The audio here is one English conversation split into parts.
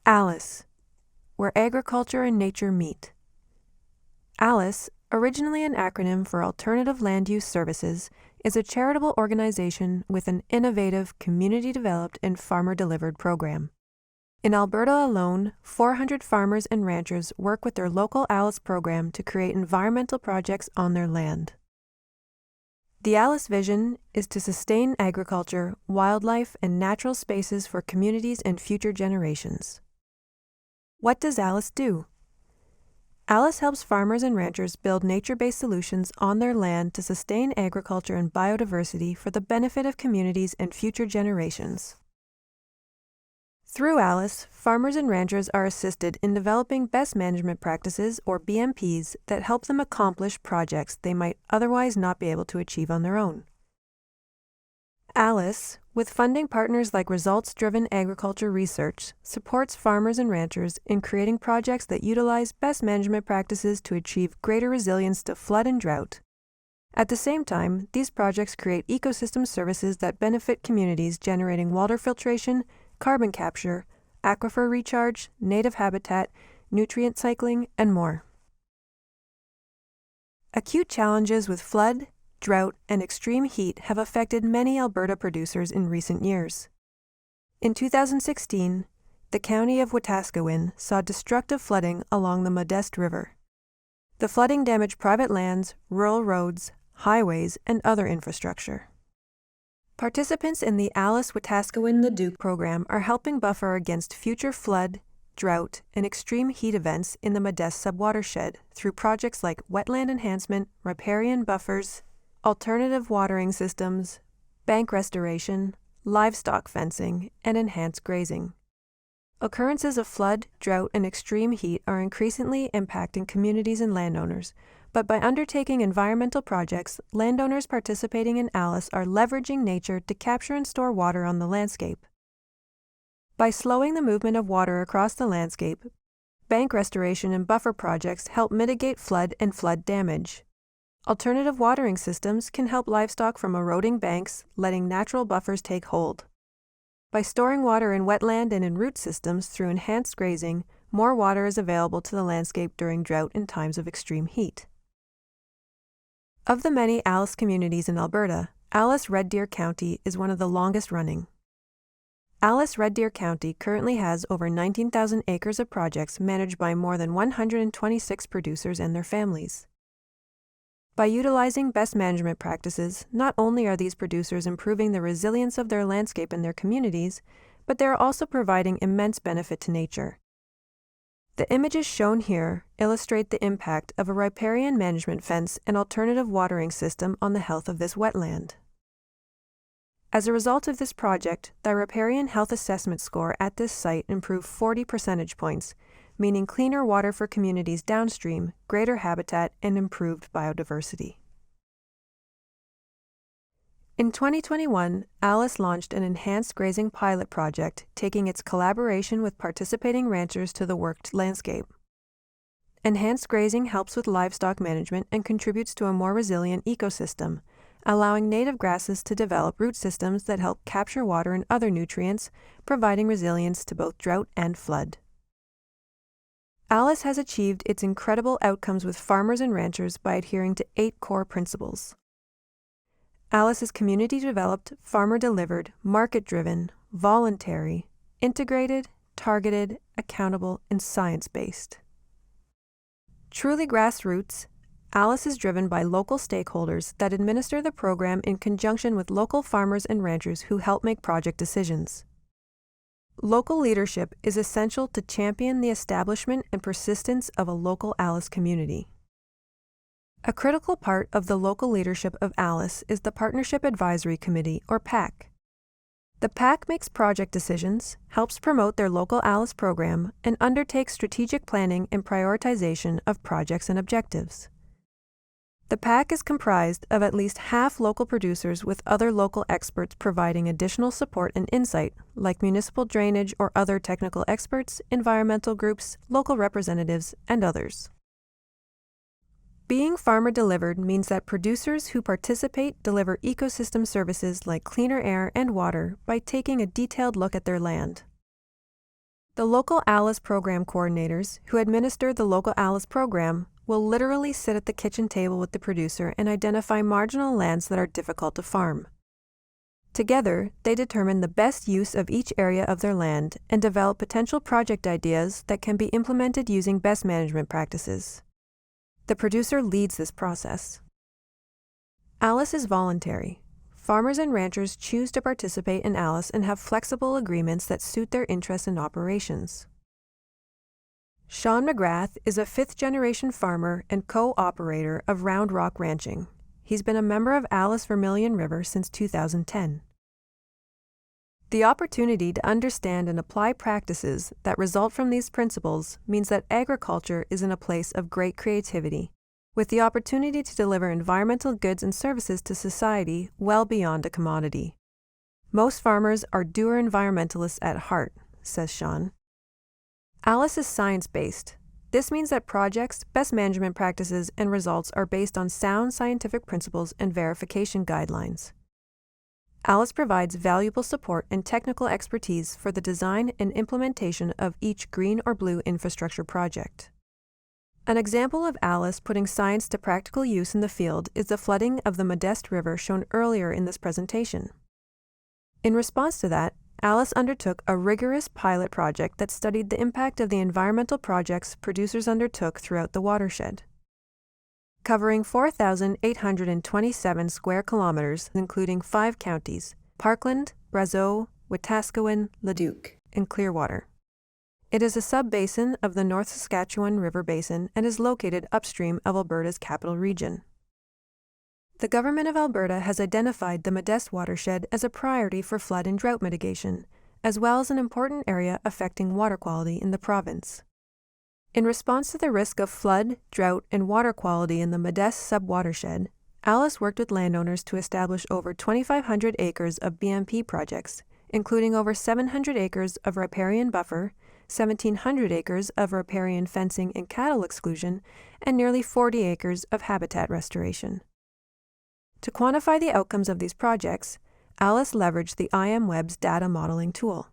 ALUS, where agriculture and nature meet. ALUS, originally an acronym for Alternative Land Use Services, is a charitable organization with an innovative, community-developed and farmer-delivered program. In Alberta alone, 400 farmers and ranchers work with their local ALUS program to create environmental projects on their land. The ALUS vision is to sustain agriculture, wildlife, and natural spaces for communities and future generations. What does ALUS do? ALUS helps farmers and ranchers build nature-based solutions on their land to sustain agriculture and biodiversity for the benefit of communities and future generations. Through ALUS, farmers and ranchers are assisted in developing best management practices, or BMPs, that help them accomplish projects they might otherwise not be able to achieve on their own. ALUS, with funding partners like Results-Driven Agriculture Research, supports farmers and ranchers in creating projects that utilize best management practices to achieve greater resilience to flood and drought. At the same time, these projects create ecosystem services that benefit communities, generating water filtration, carbon capture, aquifer recharge, native habitat, nutrient cycling, and more. Acute challenges with flood, drought, and extreme heat have affected many Alberta producers in recent years. In 2016, the county of Wetaskiwin saw destructive flooding along the Modeste River. The flooding damaged private lands, rural roads, highways, and other infrastructure. Participants in the ALUS Wetaskiwin Leduc program are helping buffer against future flood, drought, and extreme heat events in the Modeste subwatershed through projects like wetland enhancement, riparian buffers, alternative watering systems, bank restoration, livestock fencing, and enhanced grazing. Occurrences of flood, drought, and extreme heat are increasingly impacting communities and landowners, but by undertaking environmental projects, landowners participating in ALUS are leveraging nature to capture and store water on the landscape. By slowing the movement of water across the landscape, bank restoration and buffer projects help mitigate flood and flood damage. Alternative watering systems can help livestock from eroding banks, letting natural buffers take hold. By storing water in wetland and in root systems through enhanced grazing, more water is available to the landscape during drought and times of extreme heat. Of the many ALUS communities in Alberta, ALUS Red Deer County is one of the longest running. ALUS Red Deer County currently has over 19,000 acres of projects managed by more than 126 producers and their families. By utilizing best management practices, not only are these producers improving the resilience of their landscape and their communities, but they are also providing immense benefit to nature. The images shown here illustrate the impact of a riparian management fence and alternative watering system on the health of this wetland. As a result of this project, the riparian health assessment score at this site improved 40 percentage points, meaning cleaner water for communities downstream, greater habitat, and improved biodiversity. In 2021, ALUS launched an enhanced grazing pilot project, taking its collaboration with participating ranchers to the worked landscape. Enhanced grazing helps with livestock management and contributes to a more resilient ecosystem, allowing native grasses to develop root systems that help capture water and other nutrients, providing resilience to both drought and flood. ALUS has achieved its incredible outcomes with farmers and ranchers by adhering to 8 core principles. ALUS is community-developed, farmer-delivered, market-driven, voluntary, integrated, targeted, accountable, and science-based. Truly grassroots, ALUS is driven by local stakeholders that administer the program in conjunction with local farmers and ranchers who help make project decisions. Local leadership is essential to champion the establishment and persistence of a local ALUS community. A critical part of the local leadership of ALUS is the Partnership Advisory Committee, or PAC. The PAC makes project decisions, helps promote their local ALUS program, and undertakes strategic planning and prioritization of projects and objectives. The PAC is comprised of at least half local producers with other local experts providing additional support and insight, like municipal drainage or other technical experts, environmental groups, local representatives, and others. Being farmer-delivered means that producers who participate deliver ecosystem services like cleaner air and water by taking a detailed look at their land. The local ALUS program coordinators, who administer the local ALUS program, will literally sit at the kitchen table with the producer and identify marginal lands that are difficult to farm. Together, they determine the best use of each area of their land and develop potential project ideas that can be implemented using best management practices. The producer leads this process. ALUS is voluntary. Farmers and ranchers choose to participate in ALUS and have flexible agreements that suit their interests and operations. Sean McGrath is a fifth-generation farmer and co-operator of Round Rock Ranching. He's been a member of ALUS Vermilion River since 2010. The opportunity to understand and apply practices that result from these principles means that agriculture is in a place of great creativity, with the opportunity to deliver environmental goods and services to society well beyond a commodity. Most farmers are doer environmentalists at heart, says Sean. ALUS is science-based. This means that projects, best management practices, and results are based on sound scientific principles and verification guidelines. ALUS provides valuable support and technical expertise for the design and implementation of each green or blue infrastructure project. An example of ALUS putting science to practical use in the field is the flooding of the Modeste River shown earlier in this presentation. In response to that, ALUS undertook a rigorous pilot project that studied the impact of the environmental projects producers undertook throughout the watershed. Covering 4,827 square kilometers, including 5 counties, Parkland, Brazeau, Wetaskiwin, Leduc, and Clearwater. It is a sub-basin of the North Saskatchewan River Basin and is located upstream of Alberta's capital region. The Government of Alberta has identified the Modeste watershed as a priority for flood and drought mitigation, as well as an important area affecting water quality in the province. In response to the risk of flood, drought, and water quality in the Modeste sub-watershed, ALUS worked with landowners to establish over 2,500 acres of BMP projects, including over 700 acres of riparian buffer, 1,700 acres of riparian fencing and cattle exclusion, and nearly 40 acres of habitat restoration. To quantify the outcomes of these projects, ALUS leveraged the IMWeb's data modeling tool.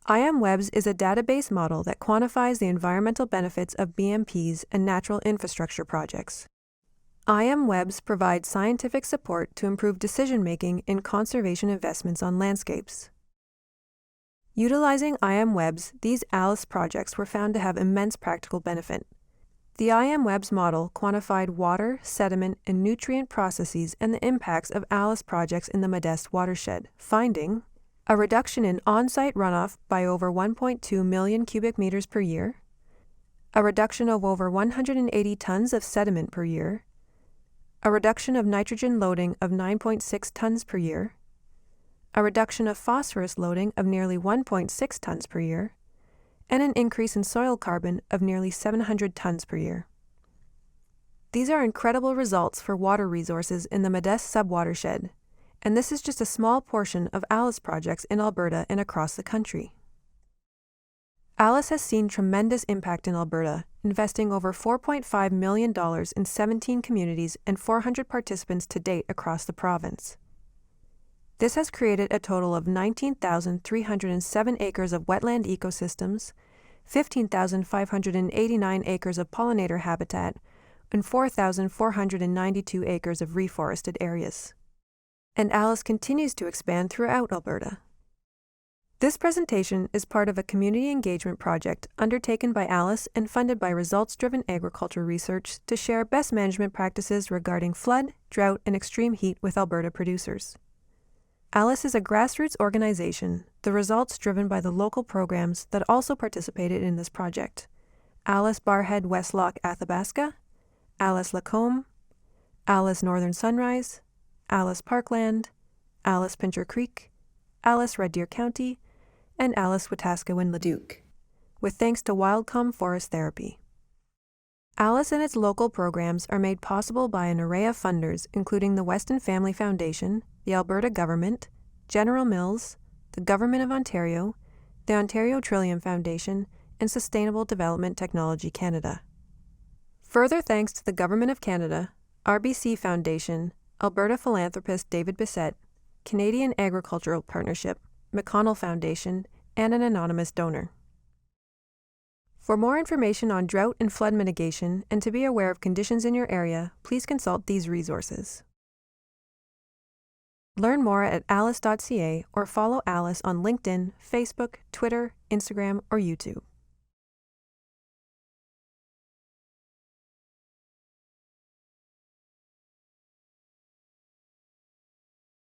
IMWebs is a database model that quantifies the environmental benefits of BMPs and natural infrastructure projects. IMWebs provide scientific support to improve decision-making in conservation investments on landscapes. Utilizing IMWebs, these ALUS projects were found to have immense practical benefit. The IMWebs model quantified water, sediment, and nutrient processes and the impacts of ALUS projects in the Modeste watershed, finding a reduction in on-site runoff by over 1.2 million cubic meters per year, a reduction of over 180 tons of sediment per year, a reduction of nitrogen loading of 9.6 tons per year, a reduction of phosphorus loading of nearly 1.6 tons per year, and an increase in soil carbon of nearly 700 tons per year. These are incredible results for water resources in the Modeste sub-watershed, and this is just a small portion of ALUS projects in Alberta and across the country. ALUS has seen tremendous impact in Alberta, investing over $4.5 million in 17 communities and 400 participants to date across the province. This has created a total of 19,307 acres of wetland ecosystems, 15,589 acres of pollinator habitat, and 4,492 acres of reforested areas. And ALUS continues to expand throughout Alberta. This presentation is part of a community engagement project undertaken by ALUS and funded by Results-Driven Agriculture Research to share best management practices regarding flood, drought, and extreme heat with Alberta producers. ALUS is a grassroots organization, the results driven by the local programs that also participated in this project: ALUS Barhead West Loch Athabasca, ALUS Lacombe, ALUS Northern Sunrise, ALUS Parkland, ALUS Pincher Creek, ALUS Red Deer County, and ALUS Wetaskiwin Leduc, with thanks to Wildcom Forest Therapy. ALUS and its local programs are made possible by an array of funders, including the Weston Family Foundation, the Alberta Government, General Mills, the Government of Ontario, the Ontario Trillium Foundation, and Sustainable Development Technology Canada. Further thanks to the Government of Canada, RBC Foundation, Alberta philanthropist David Bissett, Canadian Agricultural Partnership, McConnell Foundation, and an anonymous donor. For more information on drought and flood mitigation and to be aware of conditions in your area, please consult these resources. Learn more at alus.ca or follow ALUS on LinkedIn, Facebook, Twitter, Instagram, or YouTube.